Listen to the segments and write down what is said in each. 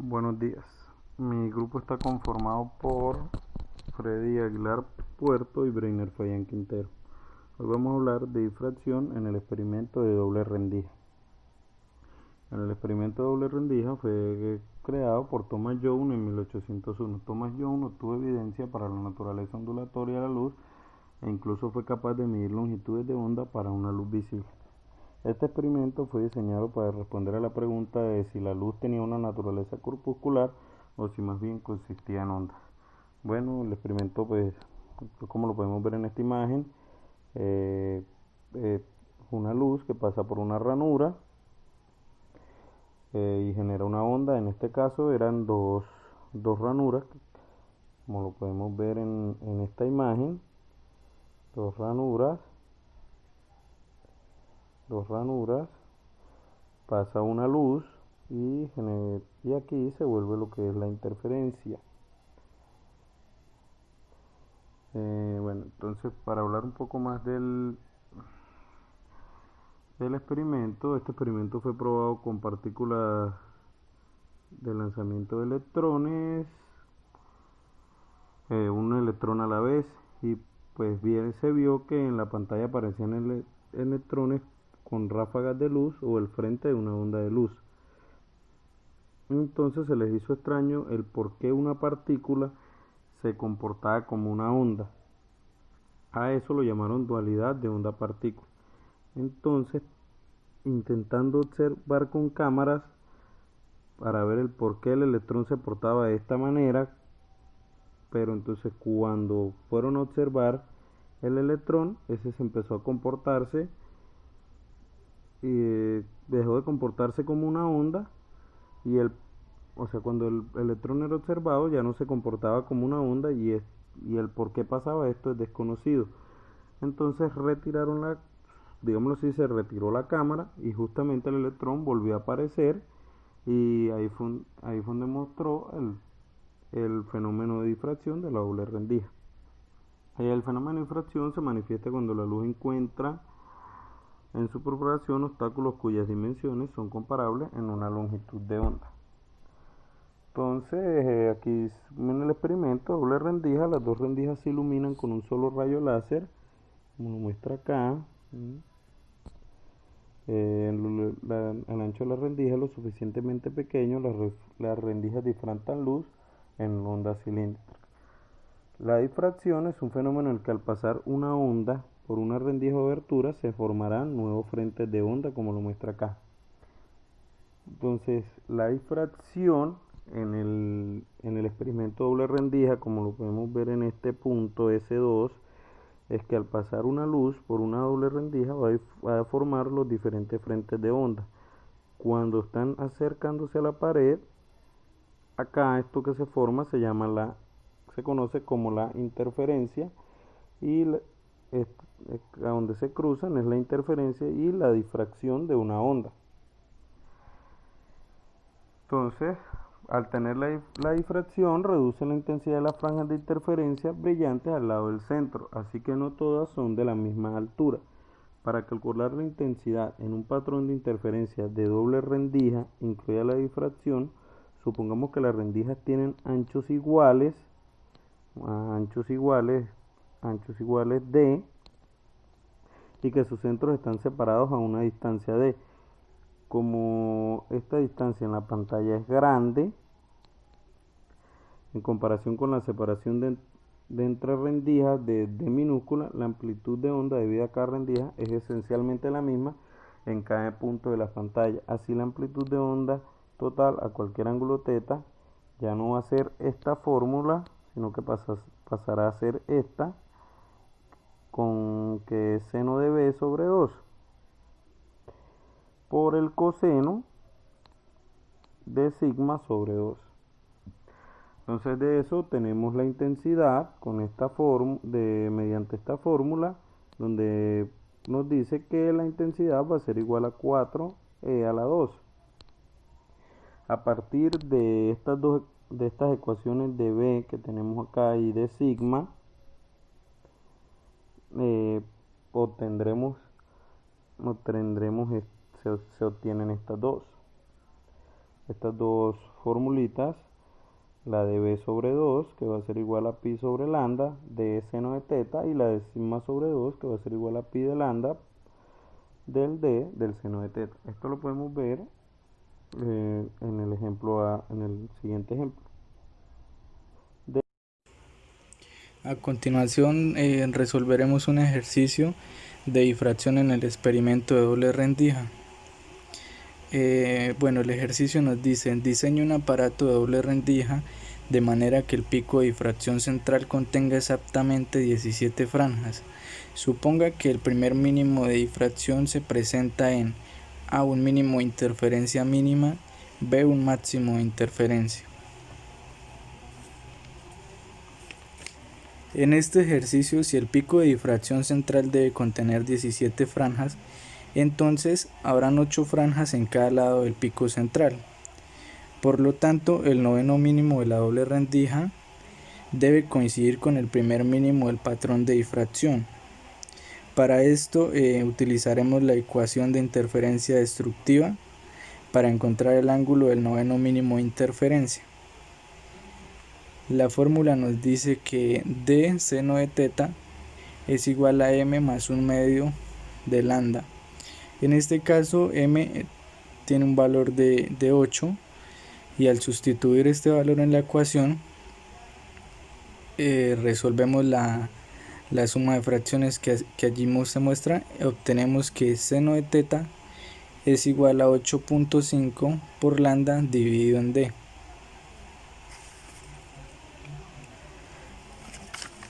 Buenos días. Mi grupo está conformado por Freddy Aguilar Puerto y Breiner Fayán Quintero. Hoy vamos a hablar de difracción en el experimento de doble rendija. En el experimento de doble rendija fue creado por Thomas Young en 1801. Thomas Young obtuvo evidencia para la naturaleza ondulatoria de la luz e incluso fue capaz de medir longitudes de onda para una luz visible. Este experimento fue diseñado para responder a la pregunta de si la luz tenía una naturaleza corpuscular o si más bien consistía en ondas. Bueno, el experimento pues como lo podemos ver en esta imagen, eh, eh, una luz que pasa por una ranura y genera una onda. En este caso eran dos ranuras, como lo podemos ver en esta imagen, dos ranuras, dos ranuras. Pasa una luz y aquí se vuelve lo que es la interferencia. Bueno, entonces para hablar un poco más del experimento, este experimento fue probado con partículas de lanzamiento de electrones, un electrón a la vez, y pues bien se vio que en la pantalla aparecían electrones con ráfagas de luz o el frente de una onda de luz. Entonces se les hizo extraño el por qué una partícula se comportaba como una onda. A eso lo llamaron dualidad de onda-partícula. Entonces, intentando observar con cámaras para ver el por qué el electrón se portaba de esta manera, pero entonces cuando fueron a observar el electrón, ese se empezó a comportarse y dejó de comportarse como una onda y o sea, cuando el electrón era observado ya no se comportaba como una onda y el por qué pasaba esto es desconocido. Entonces retiraron digámoslo así, se retiró la cámara y justamente el electrón volvió a aparecer y ahí fue donde mostró el fenómeno de difracción de la doble rendija. El fenómeno de difracción se manifiesta cuando la luz encuentra en su propagación obstáculos cuyas dimensiones son comparables en una longitud de onda. Entonces, aquí en el experimento doble rendija, las dos rendijas se iluminan con un solo rayo láser, como lo muestra acá. El ancho de la rendija es lo suficientemente pequeño, las rendijas difractan luz en ondas cilíndricas. La difracción es un fenómeno en el que al pasar una onda por una rendija o abertura se formarán nuevos frentes de onda, como lo muestra acá. Entonces, la difracción en el experimento doble rendija, como lo podemos ver en este punto S2, es que al pasar una luz por una doble rendija va a formar los diferentes frentes de onda. Cuando están acercándose a la pared, acá esto que se forma se conoce como la interferencia y a donde se cruzan es la interferencia y la difracción de una onda. Entonces, al tener la difracción, reduce la intensidad de las franjas de interferencia brillantes al lado del centro, así que no todas son de la misma altura. Para calcular la intensidad en un patrón de interferencia de doble rendija, incluida la difracción, supongamos que las rendijas tienen anchos iguales, anchos iguales, anchos iguales d, y que sus centros están separados a una distancia d. Como esta distancia en la pantalla es grande, en comparación con la separación de entre rendijas de d minúscula, la amplitud de onda debida a cada rendija es esencialmente la misma en cada punto de la pantalla. Así la amplitud de onda total a cualquier ángulo θ ya no va a ser esta fórmula, sino que pasará a ser esta, con que es seno de b sobre 2 por el coseno de sigma sobre 2. Entonces de eso tenemos la intensidad con mediante esta fórmula, donde nos dice que la intensidad va a ser igual a 4e a la 2. A partir de estas ecuaciones de B que tenemos acá y de sigma, eh, obtendremos, obtendremos se obtienen estas dos. estas dos formulitas, la de b sobre 2, que va a ser igual a pi sobre lambda de seno de teta, y la de sigma sobre 2, que va a ser igual a pi de lambda del d del seno de teta. Esto lo podemos ver en el ejemplo en el siguiente ejemplo. A continuación resolveremos un ejercicio de difracción en el experimento de doble rendija. Bueno, el ejercicio nos dice: diseñe un aparato de doble rendija de manera que el pico de difracción central contenga exactamente 17 franjas. Suponga que el primer mínimo de difracción se presenta en A, un mínimo de interferencia mínima, B, un máximo de interferencia. En este ejercicio, si el pico de difracción central debe contener 17 franjas, entonces habrán 8 franjas en cada lado del pico central. Por lo tanto, el noveno mínimo de la doble rendija debe coincidir con el primer mínimo del patrón de difracción. Para esto utilizaremos la ecuación de interferencia destructiva para encontrar el ángulo del noveno mínimo de interferencia. La fórmula nos dice que d seno de teta es igual a m más 1/2 de lambda. En este caso m tiene un valor de 8, y al sustituir este valor en la ecuación resolvemos la suma de fracciones que allí se muestra. Obtenemos que seno de teta es igual a 8.5 por lambda dividido en d.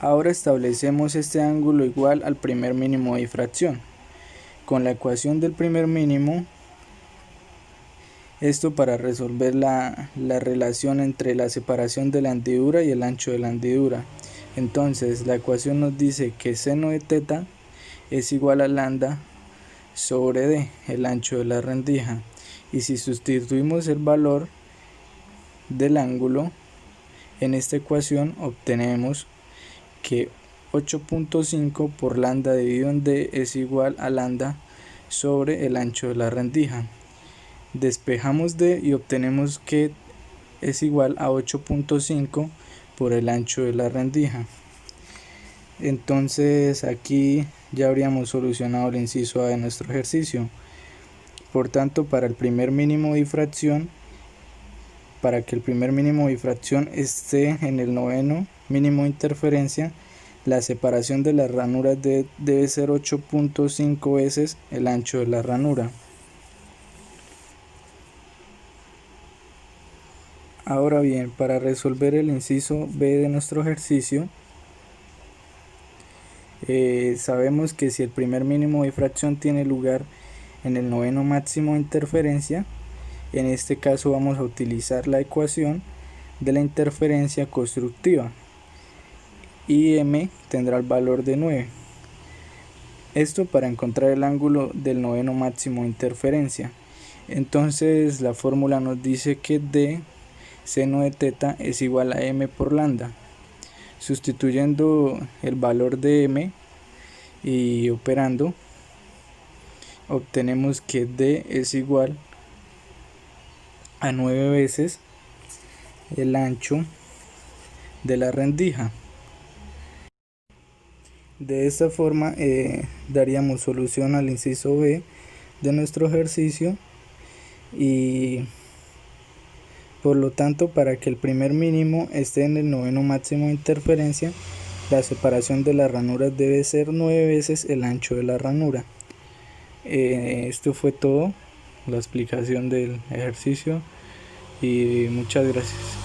Ahora establecemos este ángulo igual al primer mínimo de difracción. Con la ecuación del primer mínimo, esto para resolver la relación entre la separación de la hendidura y el ancho de la hendidura. Entonces la ecuación nos dice que seno de teta es igual a lambda sobre d, el ancho de la rendija. Y si sustituimos el valor del ángulo en esta ecuación, obtenemos que 8.5 por lambda dividido en d es igual a lambda sobre el ancho de la rendija. Despejamos d y obtenemos que es igual a 8.5 por el ancho de la rendija. Entonces aquí ya habríamos solucionado el inciso A de nuestro ejercicio. Por tanto, para que el primer mínimo de difracción esté en el noveno mínimo de interferencia, la separación de las ranuras debe ser 8.5 veces el ancho de la ranura. Ahora bien, para resolver el inciso B de nuestro ejercicio, sabemos que si el primer mínimo de difracción tiene lugar en el noveno máximo de interferencia, en este caso vamos a utilizar la ecuación de la interferencia constructiva, y m tendrá el valor de 9. Esto para encontrar el ángulo del noveno máximo de interferencia. Entonces la fórmula nos dice que d seno de teta es igual a m por lambda. Sustituyendo el valor de m y operando, obtenemos que d es igual a 9 veces el ancho de la rendija. De esta forma daríamos solución al inciso B de nuestro ejercicio, y por lo tanto, para que el primer mínimo esté en el noveno máximo de interferencia, la separación de las ranuras debe ser 9 veces el ancho de la ranura. Esto fue todo, la explicación del ejercicio, y muchas gracias.